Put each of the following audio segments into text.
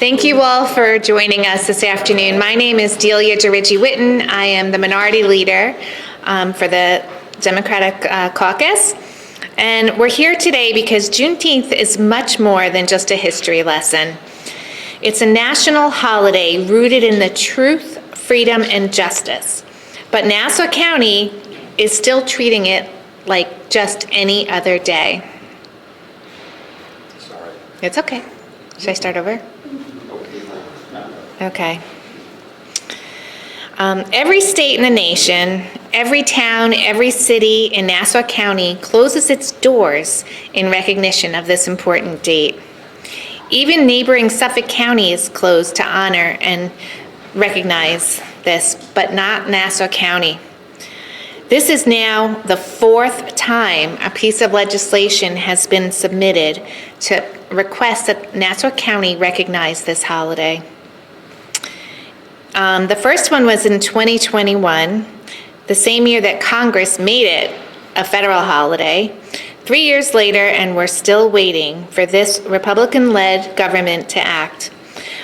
Thank you all for joining us this afternoon. My name is DeRiggi-Whiton. I am the minority leader for the Democratic Caucus. And we're here today because Juneteenth is much more than just a history lesson. It's a national holiday rooted in the truth, freedom, and justice. But Nassau County is still treating it like just any other day. Sorry. It's okay. Should I start over? Okay. Every state in the nation, every town, every city in Nassau County closes its doors in recognition of this important date. Even neighboring Suffolk County is closed to honor and recognize this, but not Nassau County. This is now the fourth time a piece of legislation has been submitted to request that Nassau County recognize this holiday. The first one was in 2021, the same year that Congress made it a federal holiday. 3 years later, and we're still waiting for this Republican-led government to act.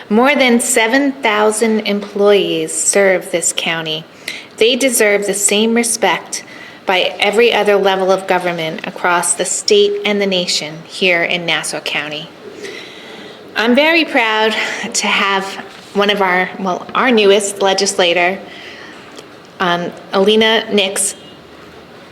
More than 7,000 employees serve this county. They deserve the same respect by every other level of government across the state and the nation here in Nassau County. I'm very proud to have one of our newest legislator, Olena Nicks,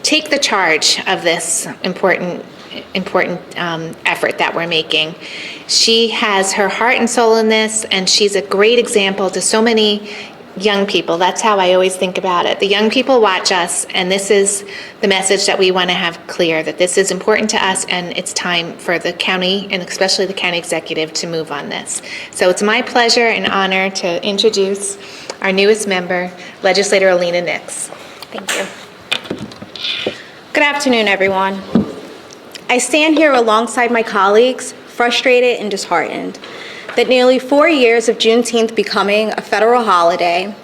take the charge of this important effort that we're making. She has her heart and soul in this, and she's a great example to so many young people. That's how I always think about it. The young people watch us, and this is the message that we want to have clear, that this is important to us, and it's time for the county, and especially the county executive, to move on this. So it's my pleasure and honor to introduce our newest member, Legislator Olena Nicks. Thank you. Good afternoon, everyone. I stand here alongside my colleagues, frustrated and disheartened that nearly 4 years of Juneteenth becoming a federal holiday,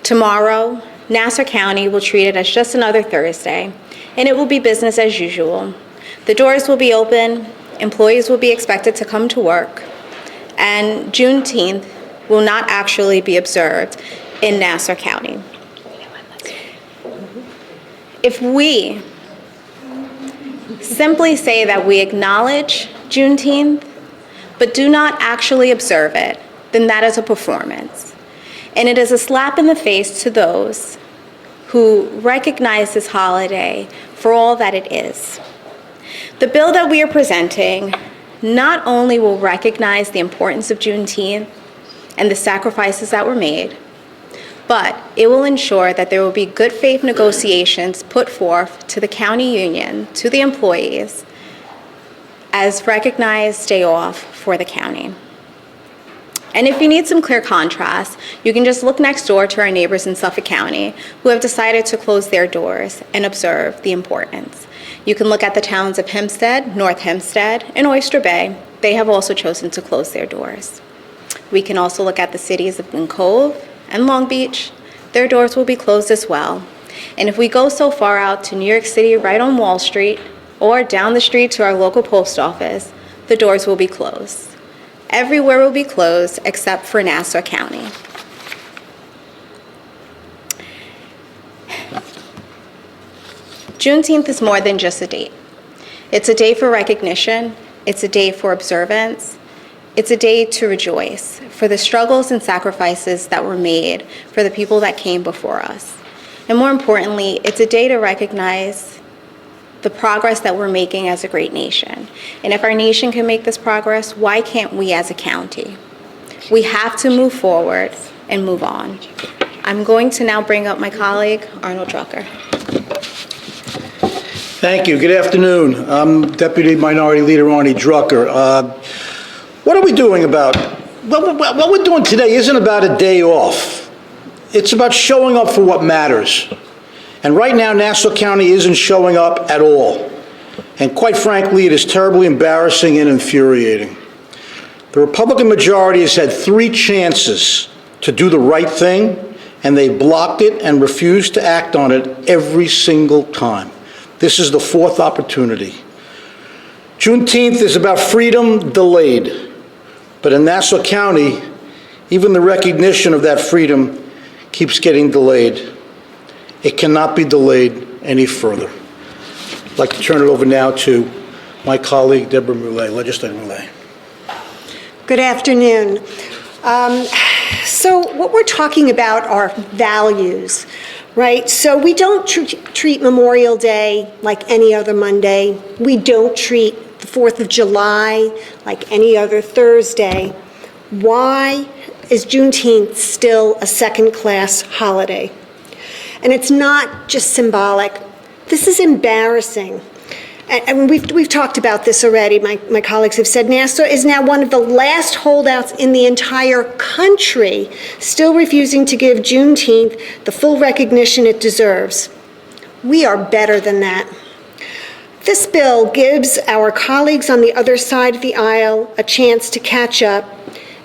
tomorrow, Nassau County will treat it as just another Thursday, and it will be business as usual. The doors will be open, employees will be expected to come to work, and Juneteenth will not actually be observed in Nassau County. If we simply say that we acknowledge Juneteenth, but do not actually observe it, then that is a performance. And it is a slap in the face to those who recognize this holiday for all that it is. The bill that we are presenting not only will recognize the importance of Juneteenth and the sacrifices that were made, but it will ensure that there will be good faith negotiations put forth to the county union, to the employees, as recognized day off for the county. And if you need some clear contrast, you can just look next door to our neighbors in Suffolk County who have decided to close their doors and observe the importance. You can look at the towns of Hempstead, North Hempstead, and Oyster Bay. They have also chosen to close their doors. We can also look at the cities of Glen Cove and Long Beach. Their doors will be closed as well. And if we go so far out to New York City, right on Wall Street, or down the street to our local post office, the doors will be closed. Everywhere will be closed except for Nassau County. Juneteenth is more than just a date. It's a day for recognition. It's a day for observance. It's a day to rejoice for the struggles and sacrifices that were made for the people that came before us. And more importantly, it's a day to recognize the progress that we're making as a great nation. And if our nation can make this progress, why can't we as a county? We have to move forward and move on. I'm going to now bring up my colleague, Arnold Drucker. Thank you. Good afternoon. I'm Deputy Minority Leader Arnie Drucker. What are we doing about, what we're doing today isn't about a day off. It's about showing up for what matters. And right now, Nassau County isn't showing up at all. And quite frankly, it is terribly embarrassing and infuriating. The Republican majority has had 3 chances to do the right thing, and they blocked it and refused to act on it every single time. This is the 4th opportunity. Juneteenth is about freedom delayed. But in Nassau County, even the recognition of that freedom keeps getting delayed. It cannot be delayed any further. I'd like to turn it over now to my colleague, Deborah Muley, Legislator Muley. Good afternoon. So what we're talking about are values, right? So we don't treat Memorial Day like any other Monday. We don't treat the 4th of July like any other Thursday. Why is Juneteenth still a second-class holiday? And it's not just symbolic. This is embarrassing. And we've talked about this already. My colleagues have said Nassau is now one of the last holdouts in the entire country still refusing to give Juneteenth the full recognition it deserves. We are better than that. This bill gives our colleagues on the other side of the aisle a chance to catch up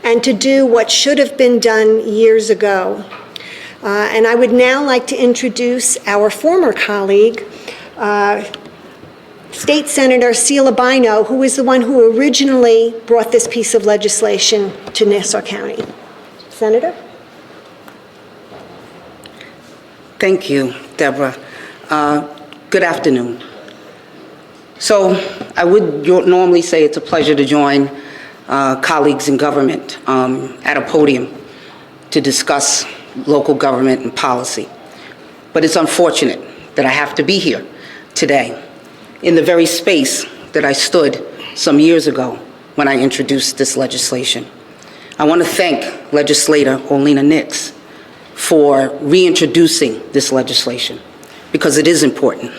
and to do what should have been done years ago. And I would now like to introduce our former colleague, State Senator Siela Bynoe, who is the one who originally brought this piece of legislation to Nassau County. Senator? Thank you, Deborah. Good afternoon. So I would normally say it's a pleasure to join colleagues in government at a podium to discuss local government and policy. But it's unfortunate that I have to be here today in the very space that I stood some years ago when I introduced this legislation. I want to thank Legislator Olena Nicks for reintroducing this legislation because it is important.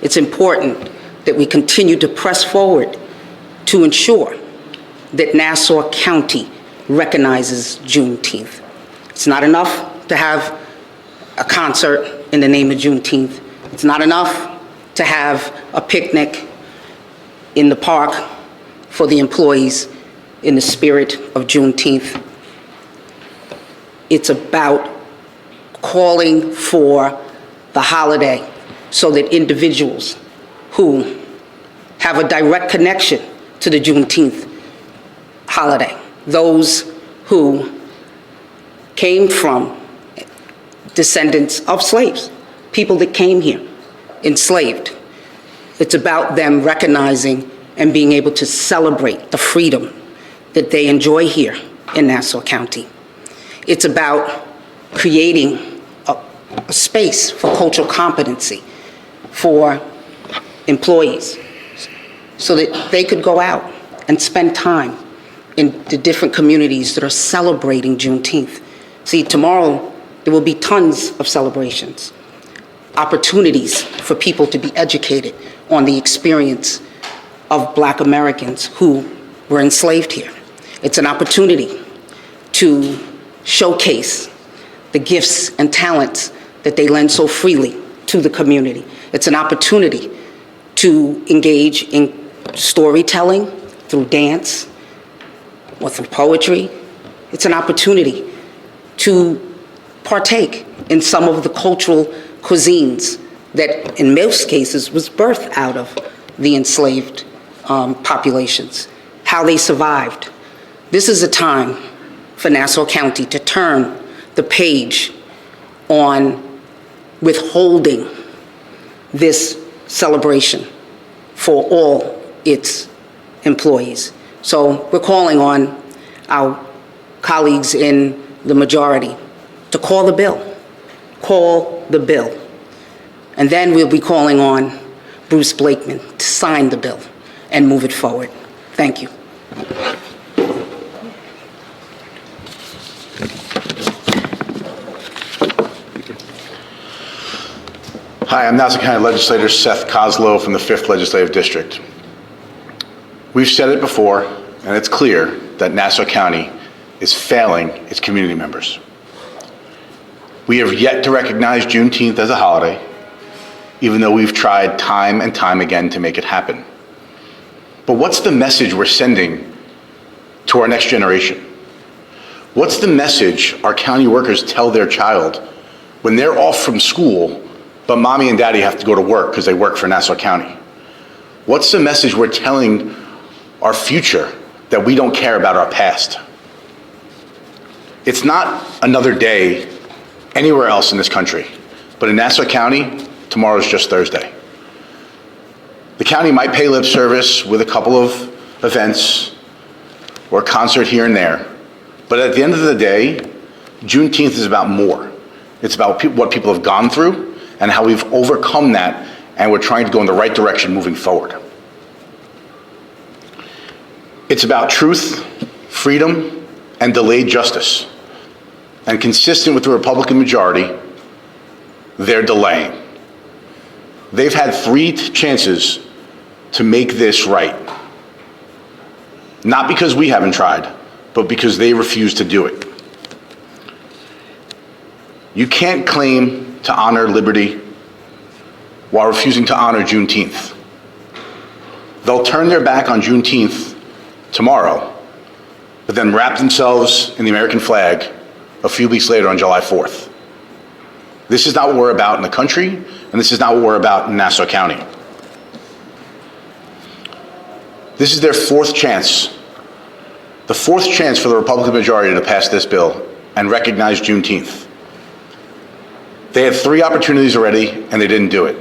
It's important that we continue to press forward to ensure that Nassau County recognizes Juneteenth. It's not enough to have a concert in the name of Juneteenth. It's not enough to have a picnic in the park for the employees in the spirit of Juneteenth. It's about calling for the holiday so that individuals who have a direct connection to the Juneteenth holiday, those who came from descendants of slaves, people that came here enslaved. It's about them recognizing and being able to celebrate the freedom that they enjoy here in Nassau County. It's about creating a space for cultural competency for employees so that they could go out and spend time in the different communities that are celebrating Juneteenth. See, tomorrow there will be tons of celebrations, opportunities for people to be educated on the experience of Black Americans who were enslaved here. It's an opportunity to showcase the gifts and talents that they lend so freely to the community. It's an opportunity to engage in storytelling through dance or through poetry. It's an opportunity to partake in some of the cultural cuisines that in most cases was birthed out of the enslaved populations, how they survived. This is a time for Nassau County to turn the page on withholding this celebration for all its employees. So we're calling on our colleagues in the majority to call the bill. Call the bill. And then we'll be calling on Bruce Blakeman to sign the bill and move it forward. Thank you. Hi, I'm Nassau County Legislator Seth Koslow from the 5th Legislative District. We've said it before, and it's clear that Nassau County is failing its community members. We have yet to recognize Juneteenth as a holiday, even though we've tried time and time again to make it happen. But what's the message we're sending to our next generation? What's the message our county workers tell their child when they're off from school, but mommy and daddy have to go to work because they work for Nassau County? What's the message we're telling our future that we don't care about our past. It's not another day anywhere else in this country, but in Nassau County, tomorrow's just Thursday. The county might pay lip service with a couple of events or a concert here and there, but at the end of the day, Juneteenth is about more. It's about what people have gone through and how we've overcome that, and we're trying to go in the right direction moving forward. It's about truth, freedom, and delayed justice. And consistent with the Republican majority, they're delaying. They've had 3 chances to make this right. Not because we haven't tried, but because they refuse to do it. You can't claim to honor liberty while refusing to honor Juneteenth. They'll turn their back on Juneteenth tomorrow, but then wrap themselves in the American flag a few weeks later on July 4th. This is not what we're about in the country, and this is not what we're about in Nassau County. This is their 4th chance. The 4th chance for the Republican majority to pass this bill and recognize Juneteenth. They had 3 opportunities already, and they didn't do it.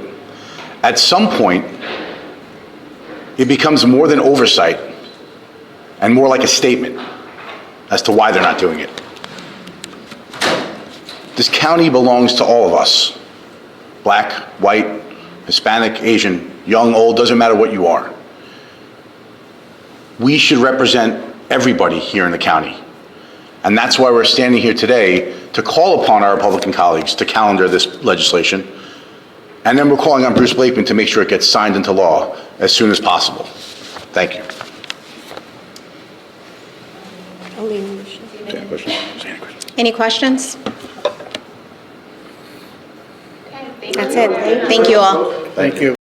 At some point, it becomes more than oversight and more like a statement as to why they're not doing it. This county belongs to all of us. Black, white, Hispanic, Asian, young, old, doesn't matter what you are. We should represent everybody here in the county. And that's why we're standing here today to call upon our Republican colleagues to calendar this legislation. And then we're calling on Bruce Blakeman to make sure it gets signed into law as soon as possible. Thank you. Any questions? That's it. Thank you all. Thank you.